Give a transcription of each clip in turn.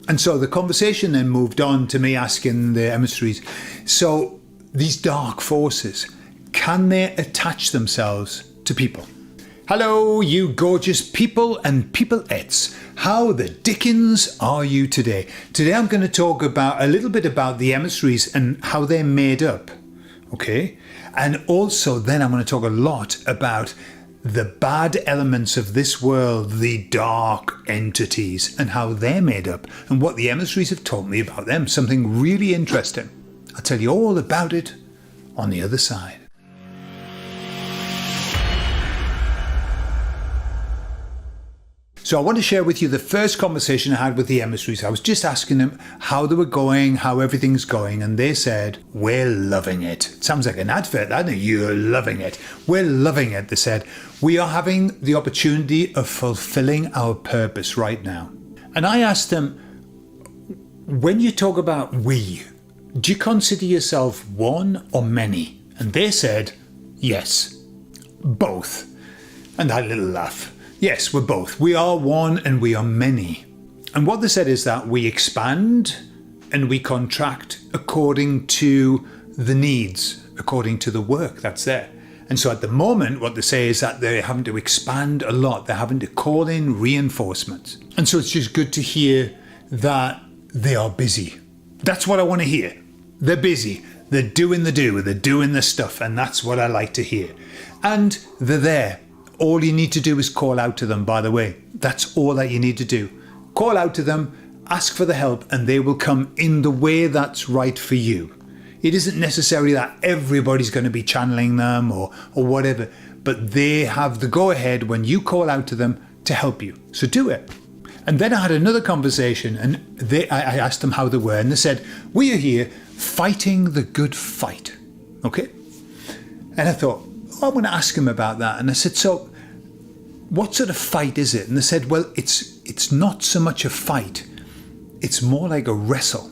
And so the conversation then moved on to me asking the emissaries, so these dark forces, can they attach themselves to people? Hello, you gorgeous people and peopleettes. How the dickens are you today? Today I'm going to talk about a little bit about the emissaries and how they're made up. Okay? And also then I'm going to talk a lot about the bad elements of this world, the dark entities, and how they're made up, and what the emissaries have told me about them. Something really interesting. I'll tell you all about it on the other side. So I want to share with you the first conversation I had with the emissaries. I was just asking them how they were going, how everything's going, and they said, we're loving it. It sounds like an advert, doesn't it? You're loving it. We're loving it, they said. We are having the opportunity of fulfilling our purpose right now. And I asked them, when you talk about we, do you consider yourself one or many? And they said, yes, both. And I had a little laugh. Yes, we're both. We are one and we are many. And what they said is that we expand and we contract according to the needs, according to the work that's there. And so at the moment, what they say is that they're having to expand a lot. They're having to call in reinforcements. And so it's just good to hear that they are busy. That's what I want to hear. They're busy. They're doing the do. They're doing the stuff. And that's what I like to hear. And they're there. All you need to do is call out to them, by the way. That's all that you need to do. Call out to them, ask for the help, and they will come in the way that's right for you. It isn't necessarily that everybody's going to be channeling them or whatever, but they have the go-ahead when you call out to them to help you. So do it. And then I had another conversation, and I asked them how they were, and they said, we are here fighting the good fight. Okay? And I thought, I'm going to ask him about that. And I said, so what sort of fight is it? And they said, well, it's not so much a fight. It's more like a wrestle.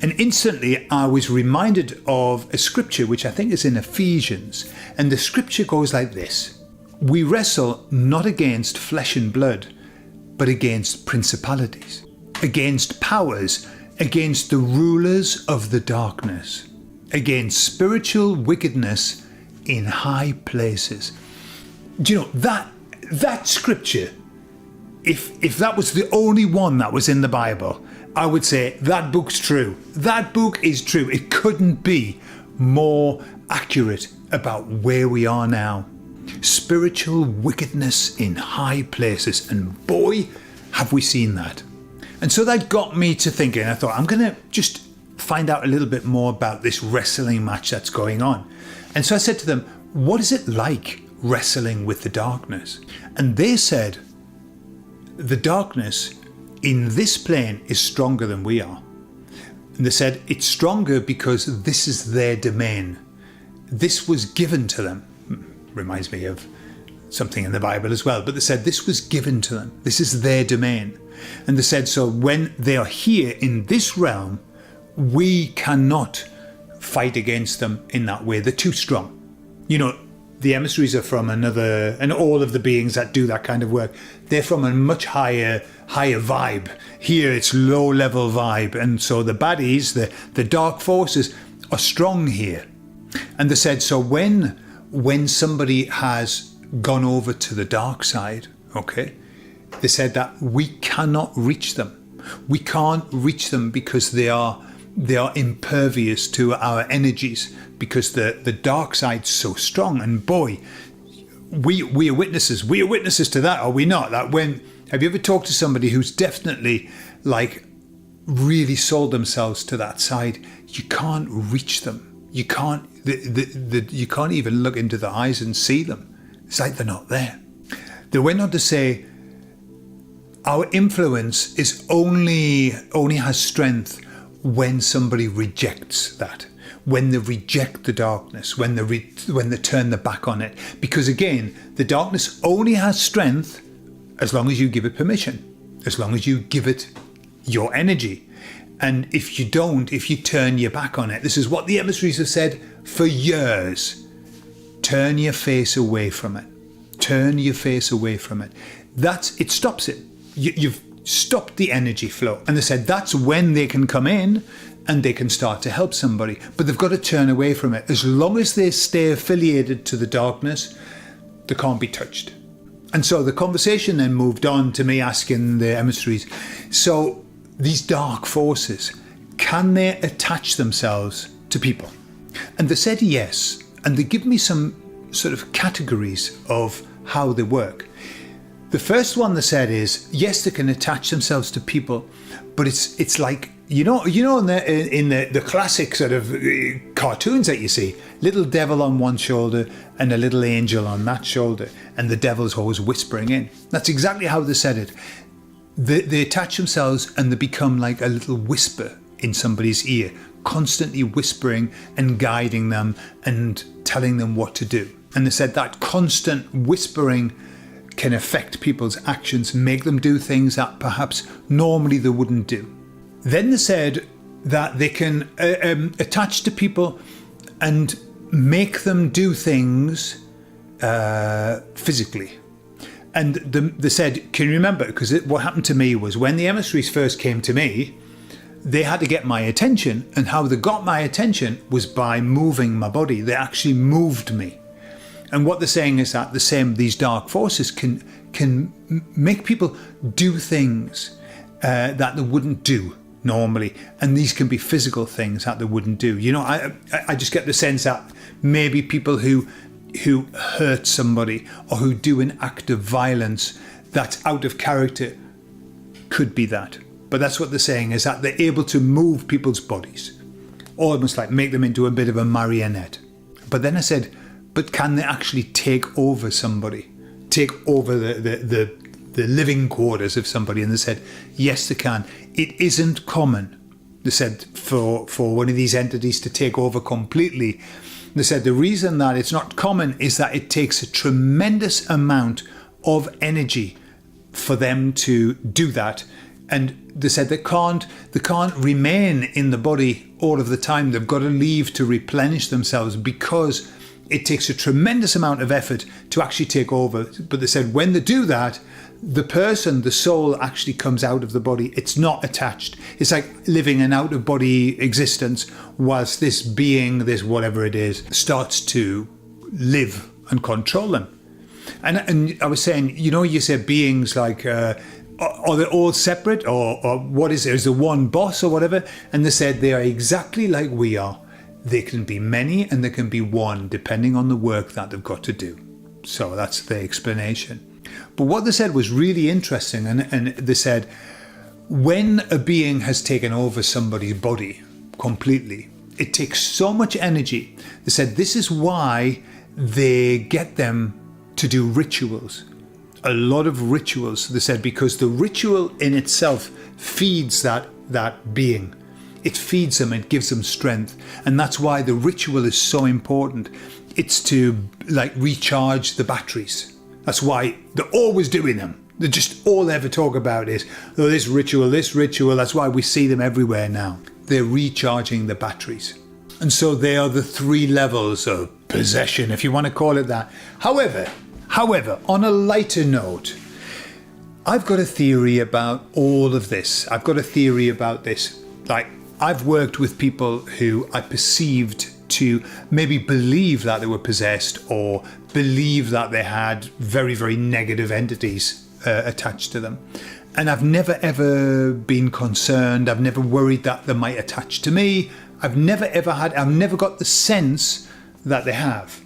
And instantly I was reminded of a scripture, which I think is in Ephesians. And the scripture goes like this. We wrestle not against flesh and blood, but against principalities, against powers, against the rulers of the darkness, against spiritual wickedness in high places. Do you know that scripture, if that was the only one that was in the Bible, I would say that book's true. That book is true. It couldn't be more accurate about where we are now. Spiritual wickedness in high places, and boy, have we seen that. And so that got me to thinking. I thought, I'm going to just find out a little bit more about this wrestling match that's going on. And so I said to them, what is it like wrestling with the darkness? And they said, the darkness in this plane is stronger than we are. And they said, it's stronger because this is their domain. This was given to them. Reminds me of something in the Bible as well. But they said, this was given to them. This is their domain. And they said, so when they are here in this realm, we cannot fight against them in that way. They're too strong. You know, the emissaries are from another, and all of the beings that do that kind of work, they're from a much higher vibe. Here it's low level vibe. And so the baddies, the dark forces are strong here. And they said, so when somebody has gone over to the dark side, okay, they said that we cannot reach them. We can't reach them because they are impervious to our energies, because the dark side's so strong. And boy, we are witnesses. We are witnesses to that, are we not? That when, have you ever talked to somebody who's definitely like really sold themselves to that side? You can't reach them. You can't. You can't even look into their eyes and see them. It's like they're not there. They went on to say, our influence is only has strength when somebody rejects that, when they reject the darkness, when they turn their back on it. Because again, the darkness only has strength as long as you give it permission, as long as you give it your energy. And if you don't, if you turn your back on it, this is what the emissaries have said for years. Turn your face away from it. Turn your face away from it. It stops it. stopped the energy flow. And they said that's when they can come in and they can start to help somebody. But they've got to turn away from it. As long as they stay affiliated to the darkness, they can't be touched. And so the conversation then moved on to me asking the emissaries, so these dark forces, can they attach themselves to people? And they said yes. And they give me some sort of categories of how they work. The first one they said is, yes, they can attach themselves to people, but it's like, you know in the classic sort of cartoons that you see, little devil on one shoulder and a little angel on that shoulder, and the devil's always whispering in. That's exactly how they said it. They attach themselves and they become like a little whisper in somebody's ear, constantly whispering and guiding them and telling them what to do. And they said that constant whispering can affect people's actions, make them do things that perhaps normally they wouldn't do. Then they said that they can attach to people and make them do things physically. And they said, can you remember? Because what happened to me was when the emissaries first came to me, they had to get my attention. And how they got my attention was by moving my body. They actually moved me. And what they're saying is that these dark forces can make people do things that they wouldn't do normally, and these can be physical things that they wouldn't do. I just get the sense that maybe people who hurt somebody or who do an act of violence that's out of character could be that. But that's what they're saying, is that they're able to move people's bodies, almost like make them into a bit of a marionette. But then I said, but can they actually take over somebody, take over the living quarters of somebody? And they said, yes, they can. It isn't common, they said, for one of these entities to take over completely. They said the reason that it's not common is that it takes a tremendous amount of energy for them to do that. And they said they can't remain in the body all of the time. They've got to leave to replenish themselves, because it takes a tremendous amount of effort to actually take over. But they said when they do that, the soul actually comes out of the body. It's not attached. It's like living an out-of-body existence whilst this being, this whatever it is, starts to live and control them. And I was saying, you said beings like, are they all separate, or what is there? Is there one boss or whatever? And they said they are exactly like we are. They can be many and there can be one, depending on the work that they've got to do. So that's the explanation. But what they said was really interesting. And they said, when a being has taken over somebody's body completely, it takes so much energy. They said this is why they get them to do rituals. A lot of rituals, they said, because the ritual in itself feeds that being. It feeds them, it gives them strength. And that's why the ritual is so important. It's to recharge the batteries. That's why they're always doing them. They just all ever talk about is, this ritual. That's why we see them everywhere now. They're recharging the batteries. And so they are the 3 levels of possession, if you want to call it that. However, on a lighter note, I've got a theory about all of this. I've got a theory about this. I've worked with people who I perceived to maybe believe that they were possessed, or believe that they had very, very negative entities attached to them. And I've never ever been concerned. I've never worried that they might attach to me. I've never got the sense that they have.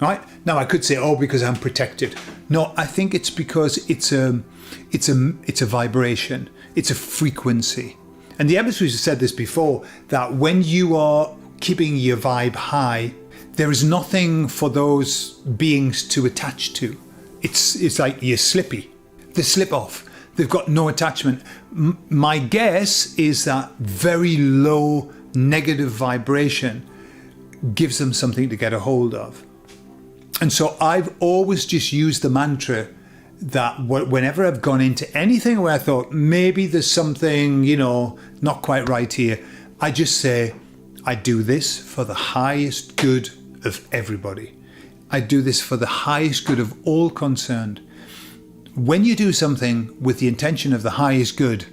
Right? Now I could say, because I'm protected. No, I think it's because it's a vibration. It's a frequency. And the emissaries have said this before, that when you are keeping your vibe high, there is nothing for those beings to attach to. It's like you're slippy. They slip off. They've got no attachment. My guess is that very low negative vibration gives them something to get a hold of. And so I've always just used the mantra that whenever I've gone into anything where I thought maybe there's something, not quite right here, I just say, I do this for the highest good of everybody. I do this for the highest good of all concerned. when you do something with the intention of the highest good,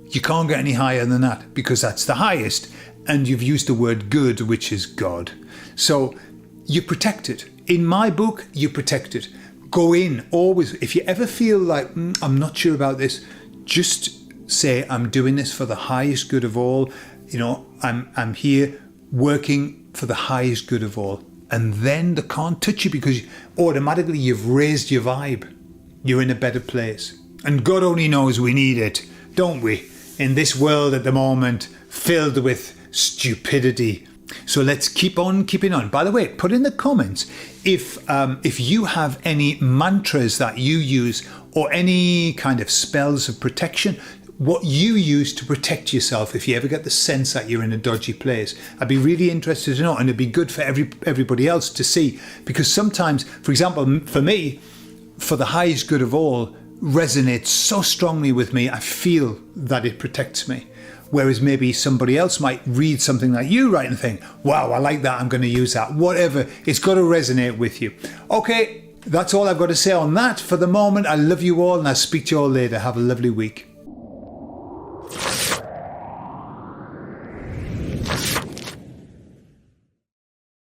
you can't get any higher than that, because that's the highest. And you've used the word good, which is God. So you protect it. In my book, you protect it. Go in always. If you ever feel like, I'm not sure about this, just say, I'm doing this for the highest good of all. You know, I'm here working for the highest good of all. And then they can't touch you, because automatically you've raised your vibe. You're in a better place. And God only knows we need it, don't we? In this world at the moment, filled with stupidity. So let's keep on keeping on. By the way, put in the comments if you have any mantras that you use, or any kind of spells of protection, what you use to protect yourself if you ever get the sense that you're in a dodgy place. I'd be really interested to know, and it'd be good for everybody else to see, because sometimes, for example, for me, for the highest good of all resonates so strongly with me, I feel that it protects me. Whereas maybe somebody else might read something like you write and think, wow, I like that, I'm going to use that. Whatever, it's got to resonate with you. Okay, that's all I've got to say on that for the moment. I love you all, and I'll speak to you all later. Have a lovely week.